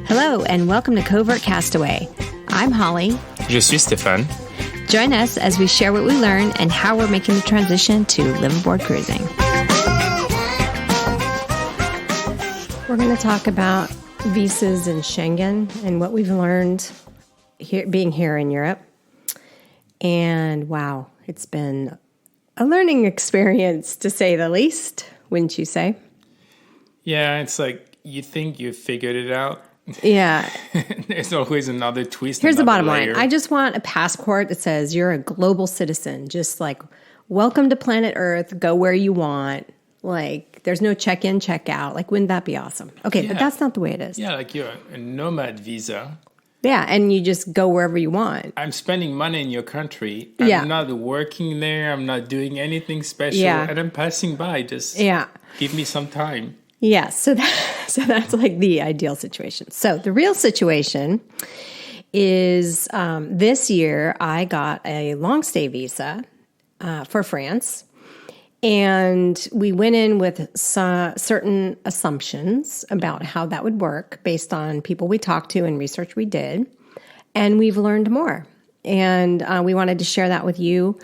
Hello, and welcome to Covert Castaway. I'm Holly. Je suis Stéphane. Join us as we share what we learn and how we're making the transition to liveaboard cruising. We're going to talk about visas and Schengen and what we've learned being here in Europe. And wow, it's been a learning experience, to say the least, wouldn't you say? Yeah, it's like you think you figured it out. Yeah. There's always another twist. Here's the bottom layer. line. I just want a passport that says you're a global citizen. Just like, welcome to planet Earth. Go where you want. Like, there's no check-in, check-out. Like, wouldn't that be awesome? Okay, Yeah. But that's not the way it is. Yeah, like you're a nomad visa. Yeah, and you just go wherever you want. I'm spending money in your country. I'm not working there. I'm not doing anything special. Yeah. And I'm passing by. Just give me some time. Yeah, so that's like the ideal situation. So the real situation is this year I got a Longstay Visa for France, and we went in with certain assumptions about how that would work based on people we talked to and research we did, and we've learned more. And we wanted to share that with you.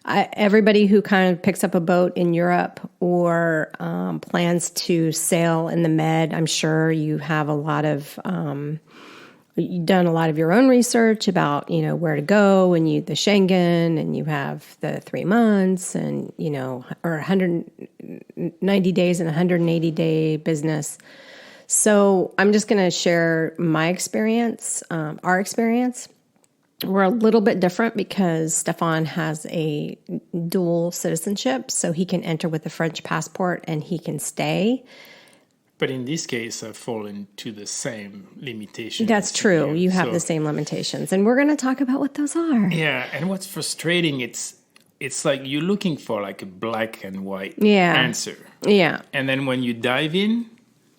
Everybody who kind of picks up a boat in Europe or plans to sail in the Med, I'm sure you have you've done a lot of your own research about, where to go, and the Schengen, and you have the 3 months and, or 190 days and 180-day business. So I'm just going to share my experience, our experience. We're a little bit different because Stefan has a dual citizenship, so he can enter with a French passport and he can stay. But in this case, I fall into the same limitations. That's true. You have the same limitations, and we're going to talk about what those are. Yeah, and what's frustrating, it's like you're looking for like a black and white answer. Yeah. And then when you dive in,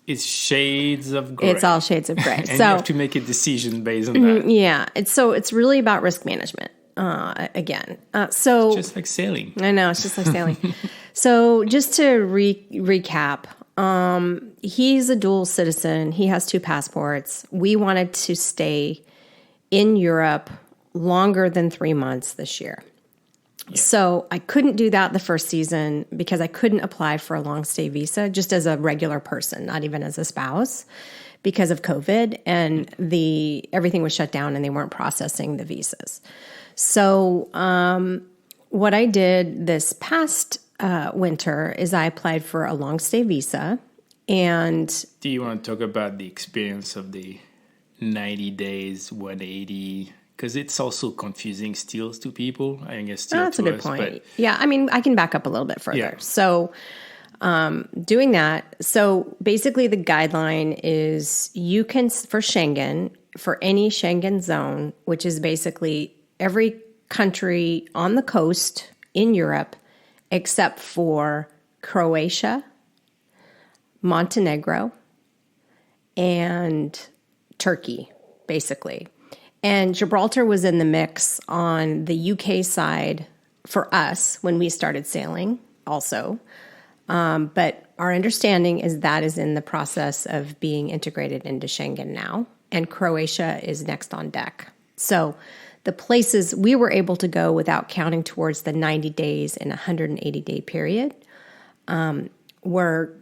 it's shades of gray. It's all shades of gray. And you have to make a decision based on that. Yeah. It's really about risk management, again. So just like sailing. I know, it's just like sailing. So just to recap, he's a dual citizen. He has 2 passports. We wanted to stay in Europe longer than 3 months this year. Yeah. So I couldn't do that the first season because I couldn't apply for a long-stay visa just as a regular person, not even as a spouse, because of COVID, and everything was shut down and they weren't processing the visas. So what I did this past winter is I applied for a long-stay visa. And do you want to talk about the experience of the 90 days, 180? Because it's also confusing still to people. I guess still that's to a good us, point. But yeah, I mean, I can back up a little bit further. Yeah. So doing that, so basically the guideline is you can, for Schengen, for any Schengen zone, which is basically every country on the coast in Europe except for Croatia, Montenegro, and Turkey, basically. And Gibraltar was in the mix on the UK side for us when we started sailing also. But our understanding is that is in the process of being integrated into Schengen now. And Croatia is next on deck. So the places we were able to go without counting towards the 90 days and 180-day period were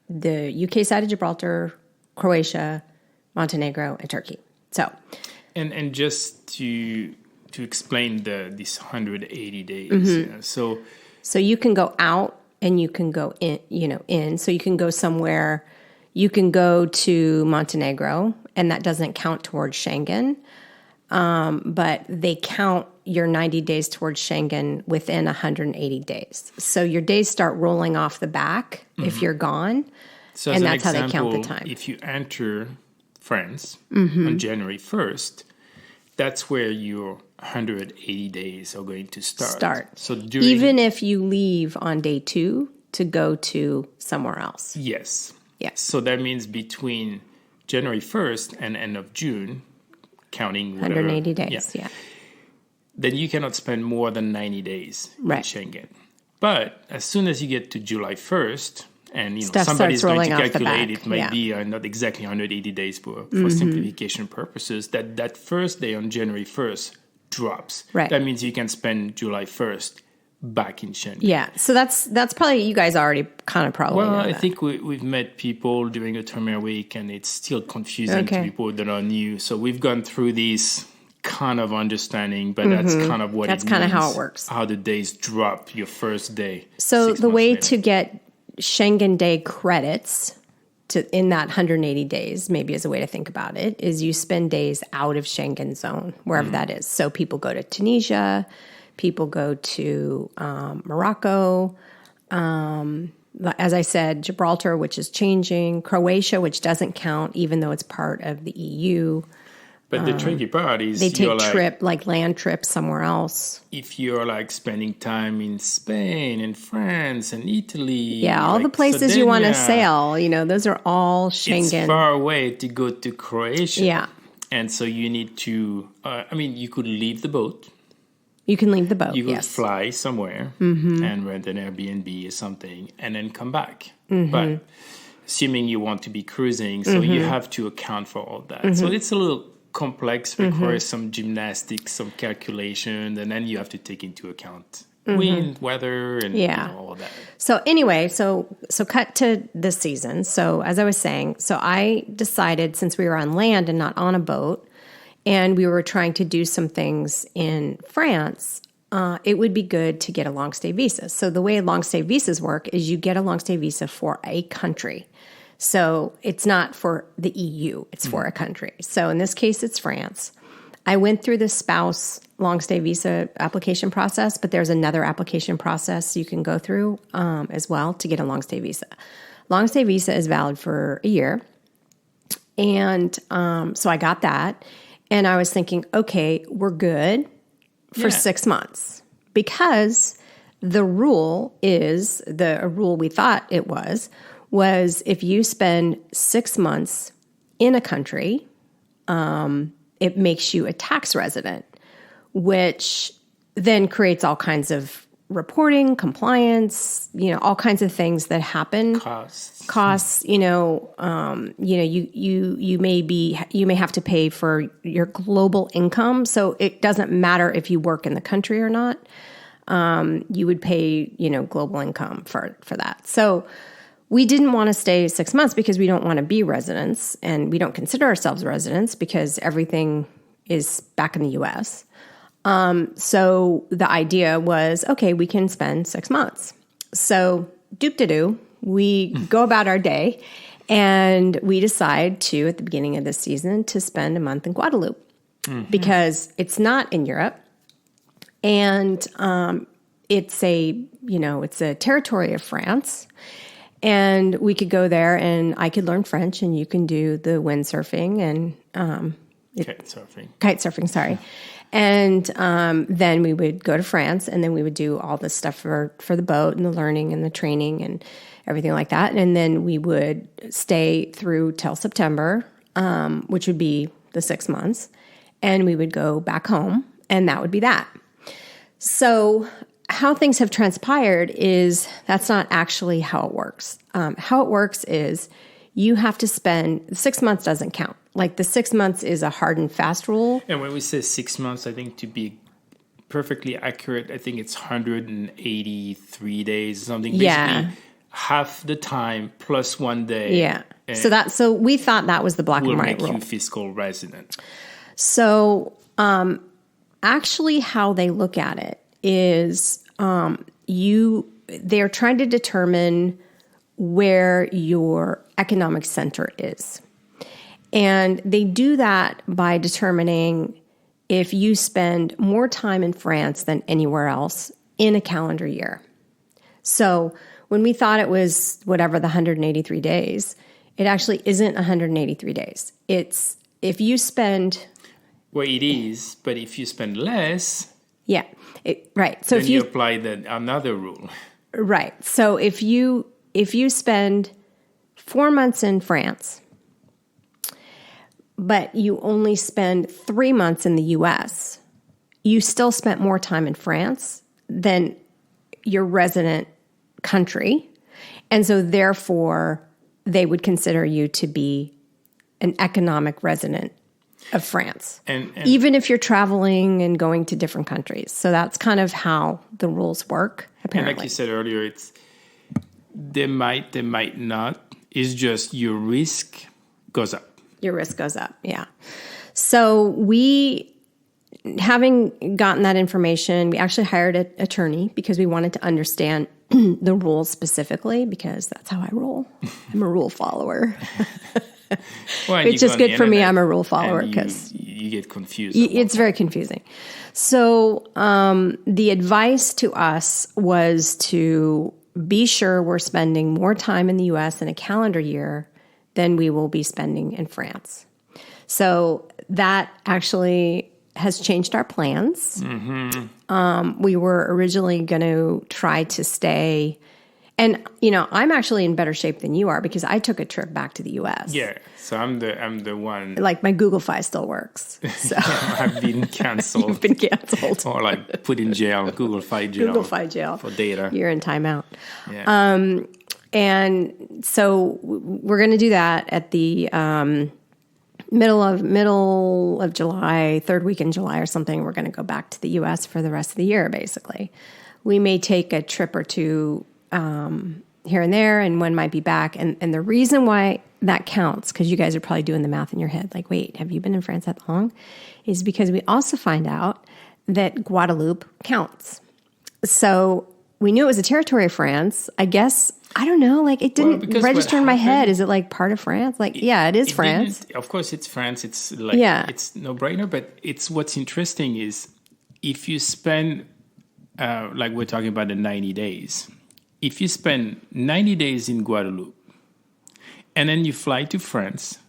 the UK side of Gibraltar, Croatia, Montenegro, and Turkey. So... And just to explain this 180 days, so you can go out and you can go in. So you can go somewhere. You can go to Montenegro, and that doesn't count towards Schengen, but they count your 90 days towards Schengen within 180 days. So your days start rolling off the back if you're gone, so and that's how they count the time. If you enter France on January 1st, that's where your 180 days are going to start. So even if you leave on day 2 to go to somewhere else. Yes. Yeah. So that means between January 1st and end of June, counting whatever, 180 days, yeah. Then you cannot spend more than 90 days right. in Schengen. But as soon as you get to July 1st, And Stuff somebody's starts going to rolling off the calculate back. it might be not exactly 180 days for simplification purposes. That first day on January 1st drops. Right. That means you can spend July 1st back in Schengen. Yeah. So that's probably, you guys already kind of probably know I that. think we've met people during a Terminal Week, and it's still confusing to people that are new. So we've gone through this kind of understing, but that's kind of what That's it kind of means, how it works. how the days drop your first day. So 6 the months way later. to get Schengen Day credits in that 180 days, maybe as a way to think about it, is you spend days out of Schengen zone, wherever that is. So people go to Tunisia, people go to Morocco, as I said, Gibraltar, which is changing, Croatia, which doesn't count, even though it's part of the EU. But the tricky part is They take land trips somewhere else. if you're like spending time in Spain and France and Italy. Yeah, all the places you want to sail, those are all Schengen. It's far away to go to Croatia. Yeah. And so you need to, you could leave the boat. You can leave the boat, You could yes. fly somewhere and rent an Airbnb or something and then come back. But assuming you want to be cruising, so you have to account for all that. So it's a little complex, requires some gymnastics, some calculation, and then you have to take into account wind, weather, and all that. So anyway, so cut to this season. So as I was saying, so I decided, since we were on land and not on a boat, and we were trying to do some things in France, it would be good to get a long-stay visa. So the way long-stay visas work is you get a long-stay visa for a country. So it's not for the EU, it's for a country. So in this case, it's France. I went through the spouse long-stay visa application process, but there's another application process you can go through as well to get a long-stay visa. Long-stay visa is valid for a year. And so I got that. And I was thinking, okay, we're good for 6 months, because the rule is, a rule we thought it was if you spend 6 months in a country, it makes you a tax resident, which then creates all kinds of reporting, compliance, all kinds of things that happen. Costs, you may have to pay for your global income. So it doesn't matter if you work in the country or not. You would pay, global income for that. So we didn't want to stay 6 months because we don't want to be residents, and we don't consider ourselves residents because everything is back in the U.S. So the idea was, okay, we can spend 6 months. So doop-de-doo, we go about our day, and we decide to, at the beginning of this season, to spend a month in Guadeloupe because it's not in Europe, and it's a territory of France. And we could go there, and I could learn French, and you can do the windsurfing and kite surfing. Sorry. And then we would go to France, and then we would do all the stuff for the boat and the learning and the training and everything like that. And then we would stay through till September, which would be the 6 months, and we would go back home, and that would be that. So how things have transpired is that's not actually how it works. How it works is you have to spend 6 months doesn't count. Like the 6 months is a hard and fast rule. And when we say 6 months, I think to be perfectly accurate, I think it's 183 days, something. Basically, half the time plus 1 day. Yeah. So we thought that was the black and white rule. Will make you fiscal resident. So actually, how they look at it is they're trying to determine where your economic center is. And they do that by determining if you spend more time in France than anywhere else in a calendar year. So when we thought it was whatever the 183 days, it actually isn't 183 days. It's if you spend... Well, it is, but if you spend less... Yeah, right. So then if you apply another rule. Right. So if you spend 4 months in France, but you only spend 3 months in the U.S., you still spent more time in France than your resident country, And so therefore, they would consider you to be an economic resident of France, and even if you're traveling and going to different countries. So that's kind of how the rules work, apparently. And like you said earlier, it's they might not. It's just your risk goes up. Your risk goes up, yeah. So we, having gotten that information, we actually hired an attorney because we wanted to understand the rules specifically, because that's how I roll. I'm a rule follower. Well, it's just good for me. I'm a rule follower because you get confused. It's very confusing. So the advice to us was to be sure we're spending more time in the U.S. in a calendar year than we will be spending in France. So that actually has changed our plans. Mm-hmm. We were originally going to try to stay. And, I'm actually in better shape than you are because I took a trip back to the U.S. Yeah, so I'm the one. Like my Google Fi still works. So I've been canceled. You've been canceled. Or like put in jail, Google Fi jail. Google Fi jail. For data. You're in timeout. Yeah. And so we're going to do that at the middle of July, third week in July or something. We're going to go back to the U.S. for the rest of the year, basically. We may take a trip or two here and there, and one might be back. And the reason why that counts, because you guys are probably doing the math in your head, like, wait, have you been in France that long? Is because we also find out that Guadeloupe counts. So we knew it was a territory of France. I guess, I don't know, like it didn't register in my head. Is it like part of France? Like, yeah, it is France. Of course, it's France. It's like, it's no brainer. But it's what's interesting is if you spend, like we're talking about the 90 days, if you spend 90 days in Guadeloupe and then you fly to France,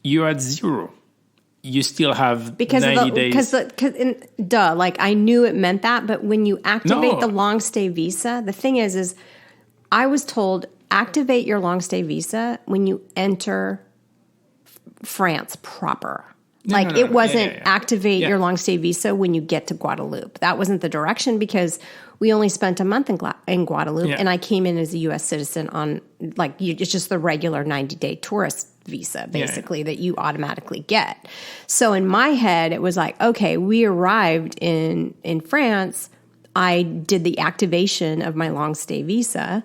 you're at zero. You still have 90 days. Like I knew it meant that, but when you activate the long stay visa, the thing is I was told activate your long stay visa when you enter France proper. It wasn't activate your long stay visa when you get to Guadeloupe. That wasn't the direction because we only spent a month in Guadeloupe, and I came in as a U.S. citizen on it's just the regular 90-day tourist visa, basically, that you automatically get. So in my head, it was like, okay, we arrived in France. I did the activation of my long stay visa,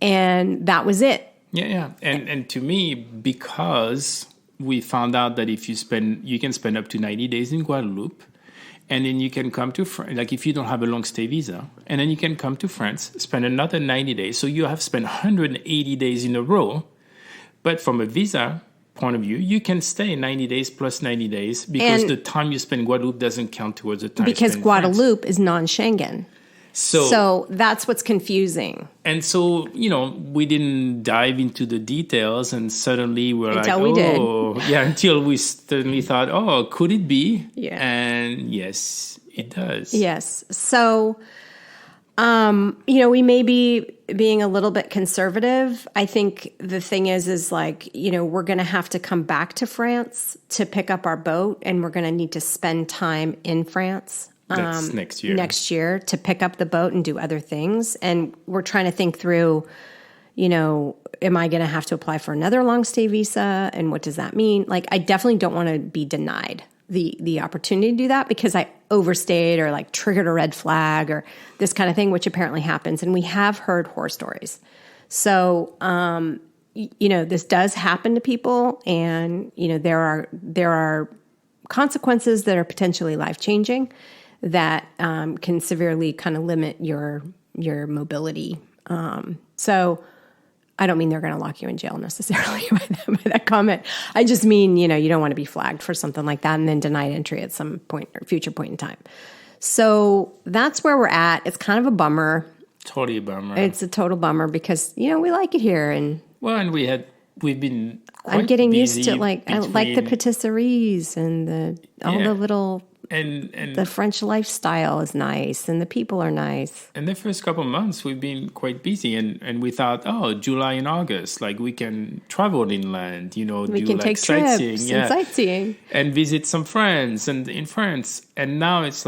and that was it. Yeah. And to me, because we found out that if you can spend up to 90 days in Guadeloupe, and then you can come to France, like if you don't have a long stay visa, and then you can come to France, spend another 90 days. So you have spent 180 days in a row. But from a visa point of view, you can stay 90 days plus 90 days because the time you spend in Guadeloupe doesn't count towards the time you spend in Guadeloupe France. is non-Schengen. So that's what's confusing. And so, we didn't dive into the details and suddenly we're until we suddenly thought, could it be? Yeah. And yes, it does. Yes. So, we may be being a little bit conservative. I think the thing is we're going to have to come back to France to pick up our boat, and we're going to need to spend time in France. That's next year. Next year to pick up the boat and do other things. And we're trying to think through, am I going to have to apply for another long stay visa? And what does that mean? Like, I definitely don't want to be denied the opportunity to do that because I overstayed or triggered a red flag or this kind of thing, which apparently happens. And we have heard horror stories. So, this does happen to people, and, there are consequences that are potentially life-changing that can severely kind of limit your mobility. So I don't mean they're going to lock you in jail necessarily by that comment. I just mean, you don't want to be flagged for something like that and then denied entry at some point or future point in time. So that's where we're at. It's kind of a bummer. Totally a bummer. It's a total bummer because, we like it here. And we've been quite I'm getting busy used to I like the patisseries and all the little... And the French lifestyle is nice, and the people are nice. And the first couple of months, we've been quite busy, and we thought, July and August, we can travel inland, we can take sightseeing, trips and sightseeing, and visit some friends in France. And now it's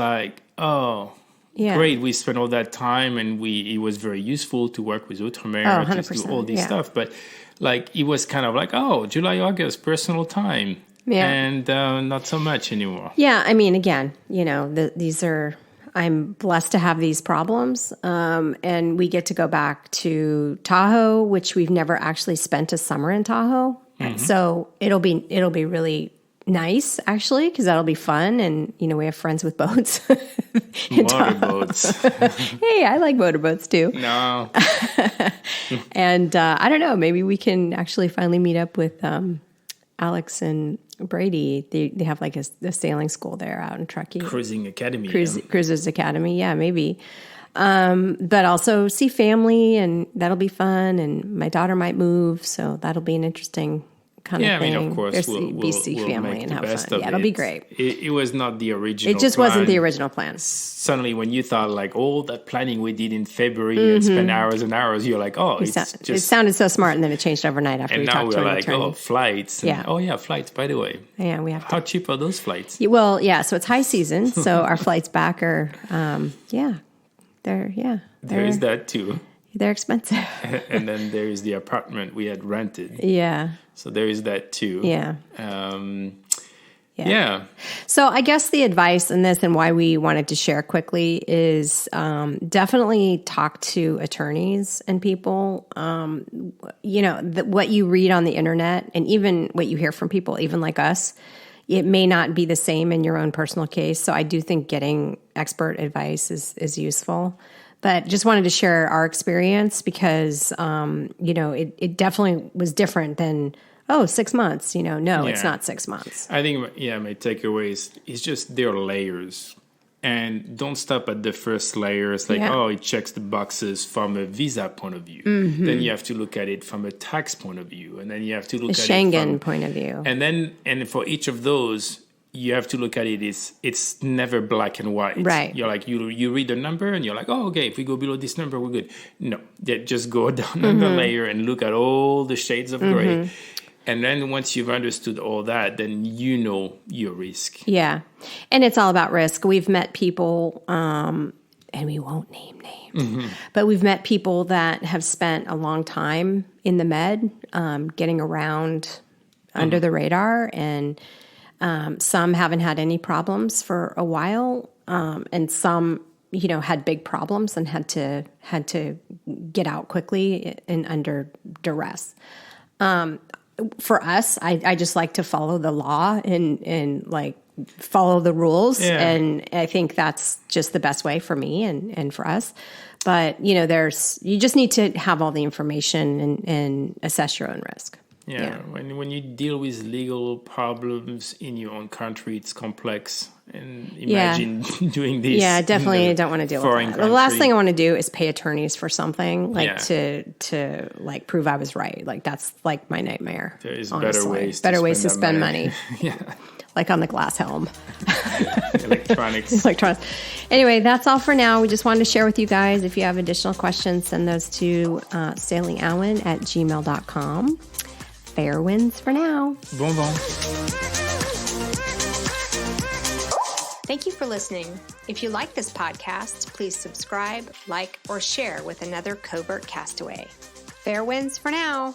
great. We spent all that time, and it was very useful to work with Outremer, to do all this stuff. But like, it was kind of like, July, August, personal time. Yeah. And not so much anymore. Yeah. I mean, again, I'm blessed to have these problems. And we get to go back to Tahoe, which we've never actually spent a summer in Tahoe. Mm-hmm. So it'll be really nice, actually, because that'll be fun. And, we have friends with boats. Motorboats. Hey, I like motorboats too. No. And I don't know, maybe we can actually finally meet up with Alex and Brady. They have like a sailing school there out in Truckee. Cruising Academy. Cruisers Academy, yeah, maybe. But also see family, and that'll be fun. And my daughter might move, so that'll be an interesting kind of thing. I mean, of course, we'll family and have fun. Yeah, it'll be great. It was not the original. It just wasn't the original plan. Suddenly, when you thought like all that planning we did in February and spent hours and hours, you're like, it sounded so smart, and then it changed overnight after we talked to our attorney. And now we're like, flights. And, flights. By the way, we have to. How cheap are those flights? Well, so it's high season, so our flights back are, there is that too. They're expensive. And then there is the apartment we had rented. Yeah. So there is that too. Yeah. Yeah. So I guess the advice in this, and why we wanted to share quickly, is definitely talk to attorneys and people. What you read on the internet, and even what you hear from people, even like us, it may not be the same in your own personal case. So I do think getting expert advice is useful. But just wanted to share our experience because, it definitely was different than, 6 months. It's not 6 months. I think, my takeaway is just there are layers. And don't stop at the first layer. It's like, it checks the boxes from a visa point of view. Mm-hmm. Then you have to look at it from a tax point of view. And then you have to look at Schengen it from point of view. And for each of those, you have to look at it. It's never black and white. Right. You're like, you read the number and you're like, okay, if we go below this number, we're good. No, just go down another layer and look at all the shades of gray. And then once you've understood all that, then you know your risk. Yeah. And it's all about risk. We've met people, and we won't name names, but we've met people that have spent a long time in the Med, getting around under the radar, and some haven't had any problems for a while, and some, had big problems and had to get out quickly and under duress. For us, I just like to follow the law and like follow the rules, and I think that's just the best way for me and for us. But you just need to have all the information and assess your own risk. Yeah. When you deal with legal problems in your own country, it's complex. And imagine doing this. Yeah, definitely. I don't want to deal with that. The last thing I want to do is pay attorneys for something to like prove I was right. Like that's like my nightmare. There is honestly. better ways to spend money. Yeah. Like on the glass helm. Electronics. Anyway, that's all for now. We just wanted to share with you guys. If you have additional questions, send those to sailingalwyn@gmail.com. Fair winds for now. Bon bon. Thank you for listening. If you like this podcast, please subscribe, like, or share with another Covert Castaway. Fair winds for now.